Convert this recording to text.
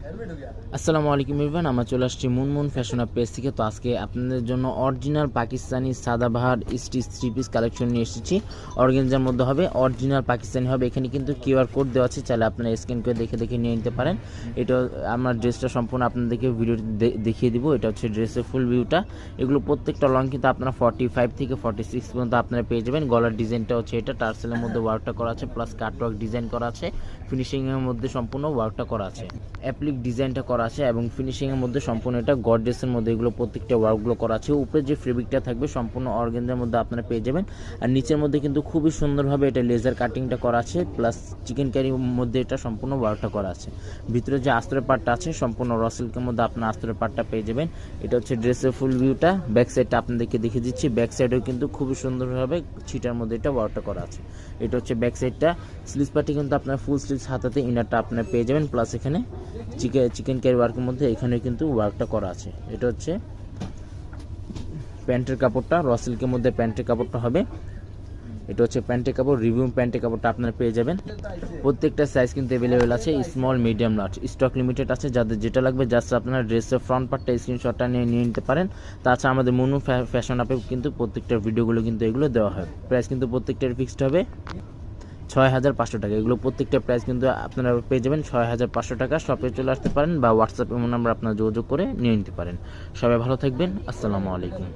আসসালামু আলাইকুম এভরিওয়ান, আমরা চলে আসছি মুনমুন ফ্যাশন আপ পেজ থেকে। তো আজকে আপনাদের জন্য অরিজিনাল পাকিস্তানি সাদাবাহার স্টিচ থ্রি পিস কালেকশন নিয়ে এসেছি। অর্গানজার মধ্যে হবে, অরিজিনাল পাকিস্তানি হবে। এখানে কিন্তু কিউআর কোড দেওয়া আছে, চাইলে আপনারা স্ক্যান করে দেখে দেখে নিয়ে নিতে পারেন। এটা আমার ড্রেসটা সম্পূর্ণ আপনাদেরকে ভিডিও দেখিয়ে দিব। এটা হচ্ছে ড্রেসের ফুল ভিউটা। এগুলো প্রত্যেকটা লং কিন্তু আপনারা 45 থেকে 46 পর্যন্ত আপনারা পেয়ে যাবেন। গলার ডিজাইনটা হচ্ছে এটা টার্সেলের মধ্যে ওয়ার্কটা করা আছে, প্লাস কাটওয়ার্ক ডিজাইন করা আছে, ফিনিশিংয়ের মধ্যে সম্পূর্ণ ওয়ার্কটা করা আছে, অ্যাপ্লিক ডিজাইনটা করা আছে এবং ফিনিশিংয়ের মধ্যে সম্পূর্ণ এটা গর্জিয়াসের মধ্যে এগুলো প্রত্যেকটা ওয়ার্কগুলো করা আছে। উপরে যে ফেব্রিকটা থাকবে সম্পূর্ণ অর্গানজার মধ্যে আপনারা পেয়ে যাবেন। আর নিচের মধ্যে কিন্তু খুবই সুন্দরভাবে এটা লেজার কাটিংটা করা আছে, প্লাস চিকেন কারির মধ্যে এটা সম্পূর্ণ ওয়ার্কটা করা আছে। ভিতরে যে আস্তরের পার্টটা আছে সম্পূর্ণ র সিল্কের মধ্যে আপনার আস্তরের পার্টটা পেয়ে যাবেন। এটা হচ্ছে ড্রেসের ফুল ভিউটা। ব্যাক সাইডটা আপনাদেরকে দেখিয়ে দিচ্ছি। ব্যাক সাইডেও কিন্তু খুবই সুন্দরভাবে ছিটার মধ্যে এটা ওয়ার্কটা করা আছে। এটা হচ্ছে ব্যাক সাইডটা। স্লিভস পার্টি কিন্তু আপনার ফুল স্লিভস হাতাতে ইনারটা আপনার পেয়ে যাবেন, প্লাস এখানে চিকেন কারি ওয়ার্কের মধ্যে এখানে কিন্তু ওয়ার্কটা করা আছে। এটা হচ্ছে প্যান্টের কাপড়টা, র সিল্কের মধ্যে প্যান্টের কাপড়টা হবে। এটা হচ্ছে প্যান্টের কাপড়, রিভিউ প্যান্টের কাপড়টা আপনারা পেয়ে যাবেন। প্রত্যেকটা সাইজ কিন্তু অ্যাভেলেবেল আছে, small medium large, stock limited আছে। যাদের যেটা লাগবে জাস্ট আপনারা ড্রেসের ফ্রন্ট পার্টটা স্ক্রিনশটটা নিয়ে নিতে পারেন। তাছাড়া আমাদের মুনমুন ফ্যাশন আপে কিন্তু প্রত্যেকটা ভিডিওগুলো কিন্তু এগুলো দেওয়া হয়। প্রাইস কিন্তু প্রত্যেকটার ফিক্সড হবে 6500 টাকা। এগুলো প্রত্যেকটা প্রাইস কিন্তু আপনারা পেয়ে যাবেন 6500 টাকা। শপে চলে আসতে পারেন বা হোয়াটসঅ্যাপ নাম্বার আপনারা যোগাযোগ করে নিয়ে নিতে পারেন। সবাই ভালো থাকবেন। আসসালামু আলাইকুম।